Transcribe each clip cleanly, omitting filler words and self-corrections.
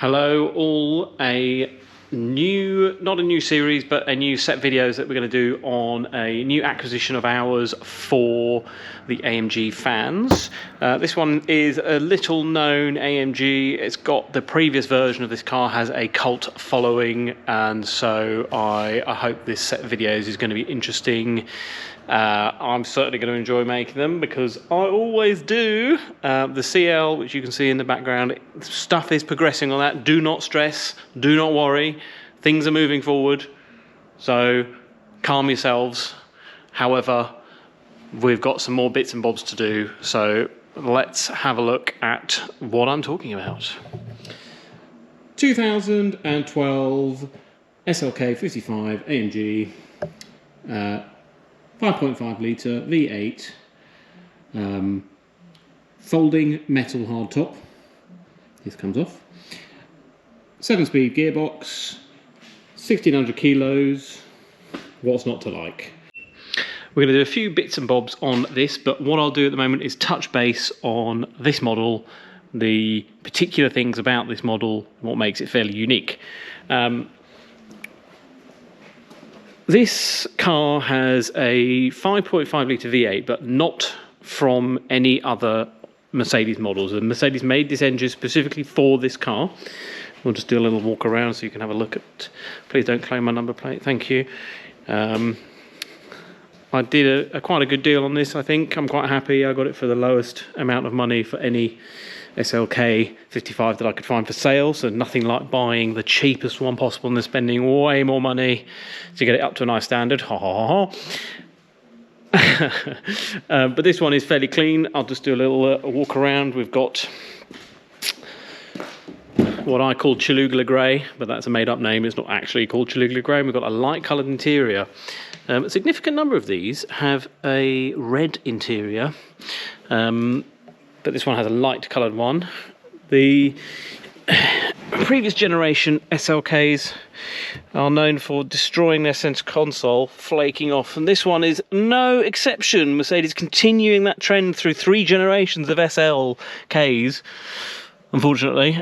Hello all, not a new series, but a new set of videos that we're going to do on a new acquisition of ours for the AMG fans. This one is a little known AMG. It's got the previous version of this car has a cult following, and so I hope this set of videos is going to be interesting. I'm certainly going to enjoy making them because I always do. The CL, which you can see in the background, stuff is progressing on that. Do not stress, do not worry. Things are moving forward, so calm yourselves. However, we've got some more bits and bobs to do, so let's have a look at what I'm talking about. 2012 SLK 55 AMG. 5.5 litre V8, folding metal hardtop. This comes off. 7-speed gearbox, 1600 kilos. What's not to like? We're going to do a few bits and bobs on this, but what I'll do at the moment is touch base on this model, the particular things about this model, what makes it fairly unique. This car has a 5.5 litre V8, but not from any other Mercedes models. And Mercedes made this engine specifically for this car. We'll just do a little walk around so you can have a look at. Please don't claim my number plate, thank you. I did quite a good deal on this, I think. I'm quite happy. I got it for the lowest amount of money for any SLK 55 that I could find for sale, so nothing like buying the cheapest one possible and then spending way more money to get it up to a nice standard. Ha ha ha. But this one is fairly clean. I'll just do a little walk around. We've got what I call Cholula Grey, but that's a made-up name. It's not actually called Cholula Grey. We've got a light-coloured interior. A significant number of these have a red interior. But this one has a light coloured one. The previous generation SLKs are known for destroying their centre console, flaking off, and this one is no exception. Mercedes continuing that trend through 3 generations of SLKs, unfortunately.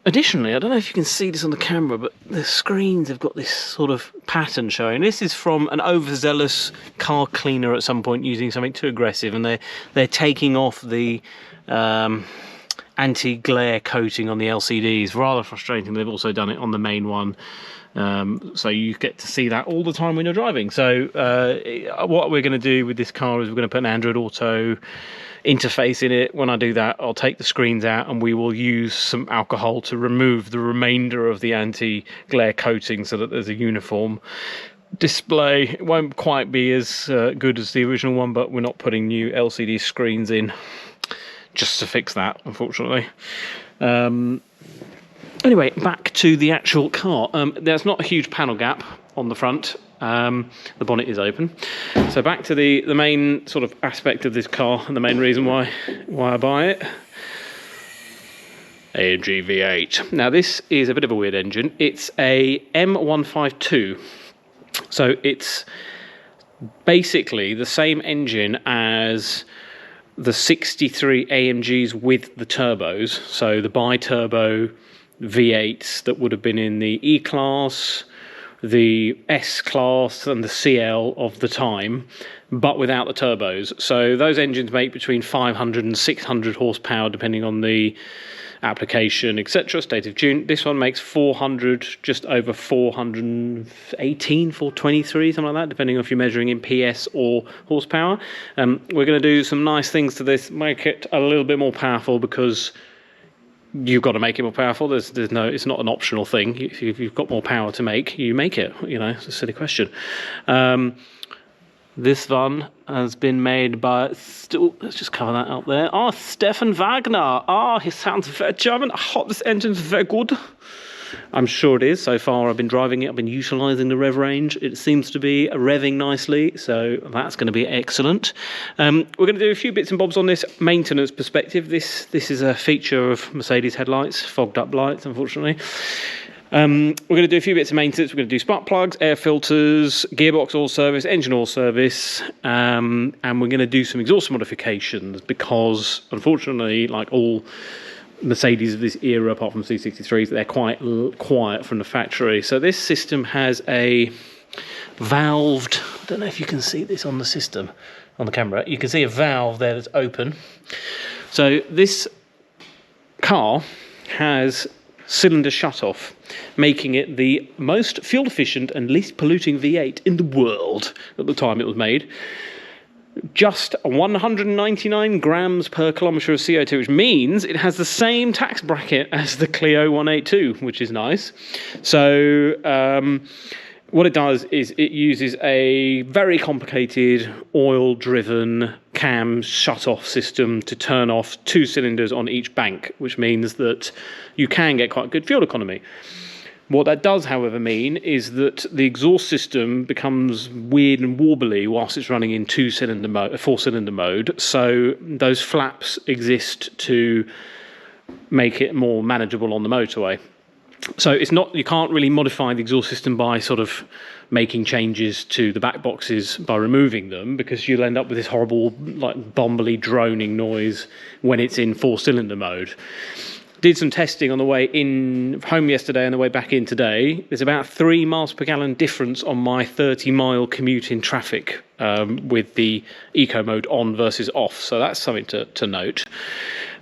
Additionally, I don't know if you can see this on the camera, but the screens have got this sort of pattern showing. This is from an overzealous car cleaner at some point using something too aggressive, and they're taking off the anti-glare coating on the LCDs. Rather frustrating. They've also done it on the main one, so you get to see that all the time when you're driving. So what we're going to do with this car is we're going to put an Android Auto interface in it. When I do that, I'll take the screens out and we will use some alcohol to remove the remainder of the anti-glare coating so that there's a uniform display. It won't quite be as good as the original one, but we're not putting new LCD screens in just to fix that, unfortunately. Anyway, back to the actual car. There's not a huge panel gap on the front. The bonnet is open. So back to the main sort of aspect of this car and the main reason why I buy it. AMG V8. Now this is a bit of a weird engine. It's a M152. So it's basically the same engine as the 63 AMGs with the turbos. So the bi-turbo V8s that would have been in the E-Class, the S-Class and the CL of the time, but without the turbos. So those engines make between 500 and 600 horsepower depending on the application, etc., state of tune. This one makes 400, just over 418, 423, something like that, depending on if you're measuring in PS or horsepower. We're going to do some nice things to this, make it a little bit more powerful, because you've got to make it more powerful. There's no, it's not an optional thing. If you've got more power to make, you make it. You know, it's a silly question. This one has been made by, let's just cover that up there. Oh, Stefan Wagner. Oh, he sounds very German. I hope this engine's very good. I'm sure it is. So far I've been driving it, I've been utilising the rev range. It seems to be revving nicely, so that's going to be excellent. We're going to do a few bits and bobs on this maintenance perspective. This is a feature of Mercedes headlights, fogged up lights, unfortunately. We're going to do a few bits of maintenance. We're going to do spark plugs, air filters, gearbox oil service, engine oil service, and we're going to do some exhaust modifications because, unfortunately, like all Mercedes of this era, apart from C63s, they're quite quiet from the factory. So this system has a valved, I don't know if you can see this on the system, on the camera, you can see a valve there that's open. So this car has cylinder shut-off, making it the most fuel-efficient and least polluting V8 in the world at the time it was made. Just 199 grams per kilometre of CO2, which means it has the same tax bracket as the Clio 182, which is nice. So what it does is it uses a very complicated oil-driven cam shut-off system to turn off 2 cylinders on each bank, which means that you can get quite good fuel economy. What that does, however, mean is that the exhaust system becomes weird and warbly whilst it's running in 4-cylinder mode. So those flaps exist to make it more manageable on the motorway. So it's not, you can't really modify the exhaust system by sort of making changes to the back boxes by removing them, because you'll end up with this horrible, like, bumbly droning noise when it's in 4-cylinder mode. Did some testing on the way in home yesterday and the way back in today. There's about 3 miles per gallon difference on my 30-mile commute in traffic with the eco mode on versus off. So that's something to note.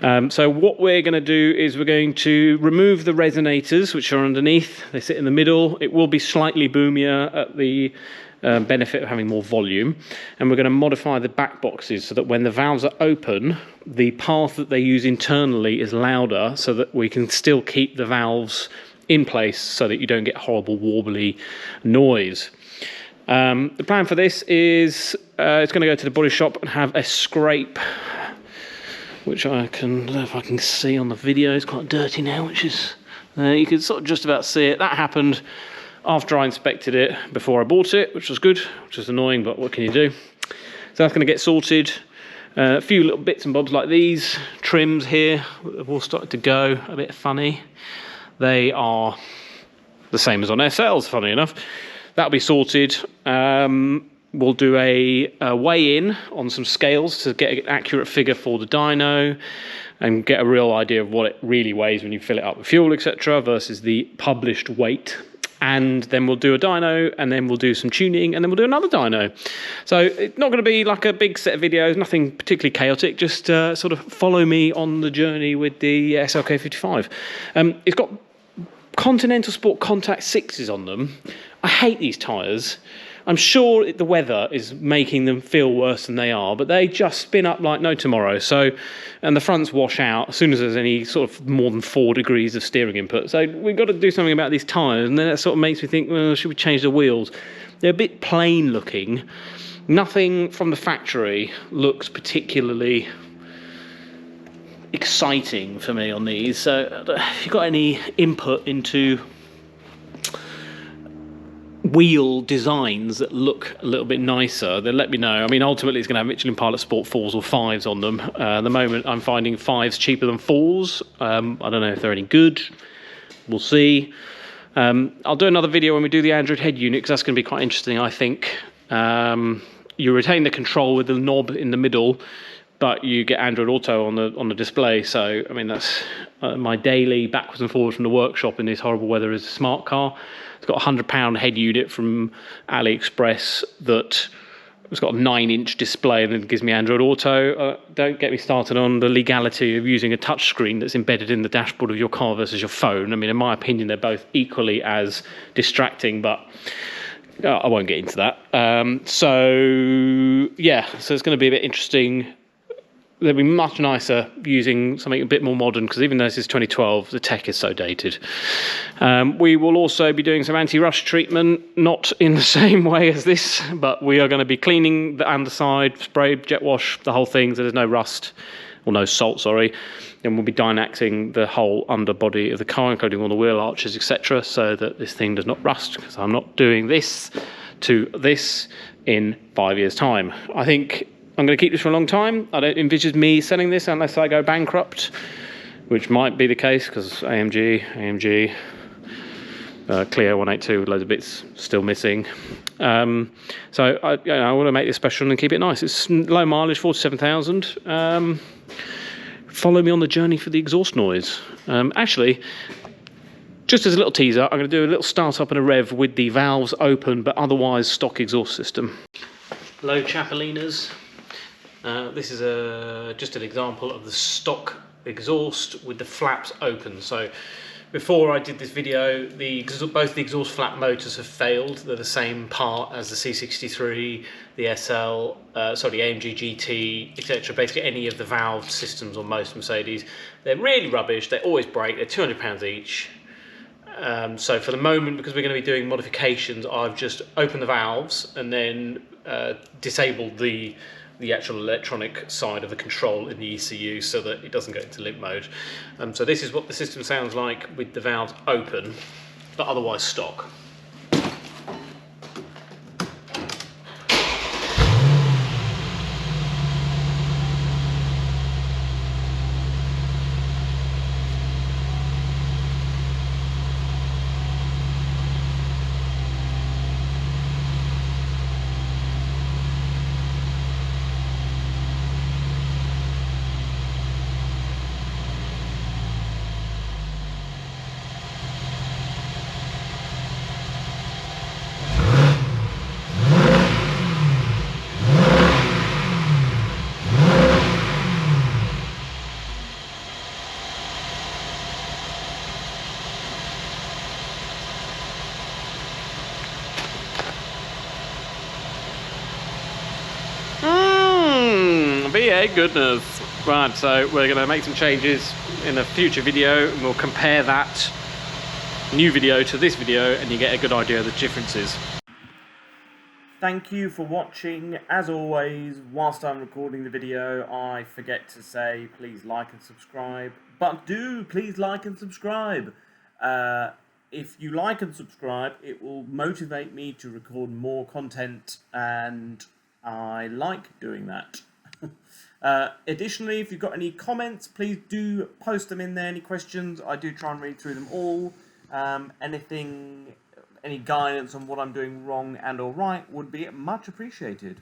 So what we're going to do is we're going to remove the resonators, which are underneath. They sit in the middle. It will be slightly boomier at the benefit of having more volume, and we're going to modify the back boxes so that when the valves are open, the path that they use internally is louder, so that we can still keep the valves in place so that you don't get horrible warbly noise. The plan for this is it's going to go to the body shop and have a scrape, which I don't know if I can see on the video. It's quite dirty now, which is you can sort of just about see it. That happened after I inspected it before I bought it, which was good, which is annoying, but what can you do? So that's going to get sorted. A few little bits and bobs like these trims here have all started to go a bit funny. They are the same as on SLs, funny enough. That'll be sorted. We'll do a weigh-in on some scales to get an accurate figure for the dyno and get a real idea of what it really weighs when you fill it up with fuel, etc., versus the published weight. And then we'll do a dyno, and then we'll do some tuning, and then we'll do another dyno. So it's not going to be like a big set of videos, nothing particularly chaotic, just sort of follow me on the journey with the SLK 55. It's got Continental Sport Contact 6s on them. I hate these tyres. I'm sure the weather is making them feel worse than they are, but they just spin up like no tomorrow. So, and the fronts wash out as soon as there's any sort of more than 4 degrees of steering input. So we've got to do something about these tyres, and then that sort of makes me think, well, should we change the wheels? They're a bit plain looking. Nothing from the factory looks particularly exciting for me on these. So if you've got any input into wheel designs that look a little bit nicer, then let me know. I mean, ultimately it's going to have Michelin Pilot Sport 4s or 5s on them. At the moment I'm finding 5s cheaper than 4s. I don't know if they're any good, we'll see. I'll do another video when we do the Android head unit, because that's going to be quite interesting, I think. You retain the control with the knob in the middle, but you get Android Auto on the display. So I mean, that's my daily backwards and forwards from the workshop in this horrible weather is a smart car. It's got a £100 head unit from AliExpress that it's got a 9-inch display and it gives me Android Auto. Don't get me started on the legality of using a touchscreen that's embedded in the dashboard of your car versus your phone. I mean, in my opinion, they're both equally as distracting, but I won't get into that. So it's going to be a bit interesting. They'll be much nicer using something a bit more modern, because even though this is 2012, the tech is so dated. We will also be doing some anti-rust treatment, not in the same way as this, but we are going to be cleaning the underside, spray, jet wash, the whole thing, so there's no rust, or no salt, sorry. Then we'll be Dynaxing the whole underbody of the car, including all the wheel arches, etc., so that this thing does not rust, because I'm not doing this to this in 5 years' time. I think I'm going to keep this for a long time. I don't envisage me selling this unless I go bankrupt, which might be the case, because AMG, Clio 182 with loads of bits still missing. So I want to make this special and keep it nice. It's low mileage, 47,000. follow me on the journey for the exhaust noise. Actually, just as a little teaser, I'm going to do a little start up and a rev with the valves open, but otherwise stock exhaust system. Low Chapelinas. This is just an example of the stock exhaust with the flaps open. So before I did this video, both the exhaust flap motors have failed. They're the same part as the C63, the SL, the AMG GT, etc. Basically any of the valve systems on most Mercedes. They're really rubbish, they always break, they're £200 each. So for the moment, because we're going to be doing modifications, I've just opened the valves and then disabled the actual electronic side of the control in the ECU so that it doesn't go into limp mode. So this is what the system sounds like with the valves open, but otherwise stock. VA goodness. Right, so we're going to make some changes in a future video and we'll compare that new video to this video and you get a good idea of the differences. Thank you for watching. As always, whilst I'm recording the video, I forget to say please like and subscribe. But do please like and subscribe. If you like and subscribe, it will motivate me to record more content, and I like doing that. Additionally, if you've got any comments, please do post them in there. Any questions, I do try and read through them all. Any guidance on what I'm doing wrong and or right would be much appreciated.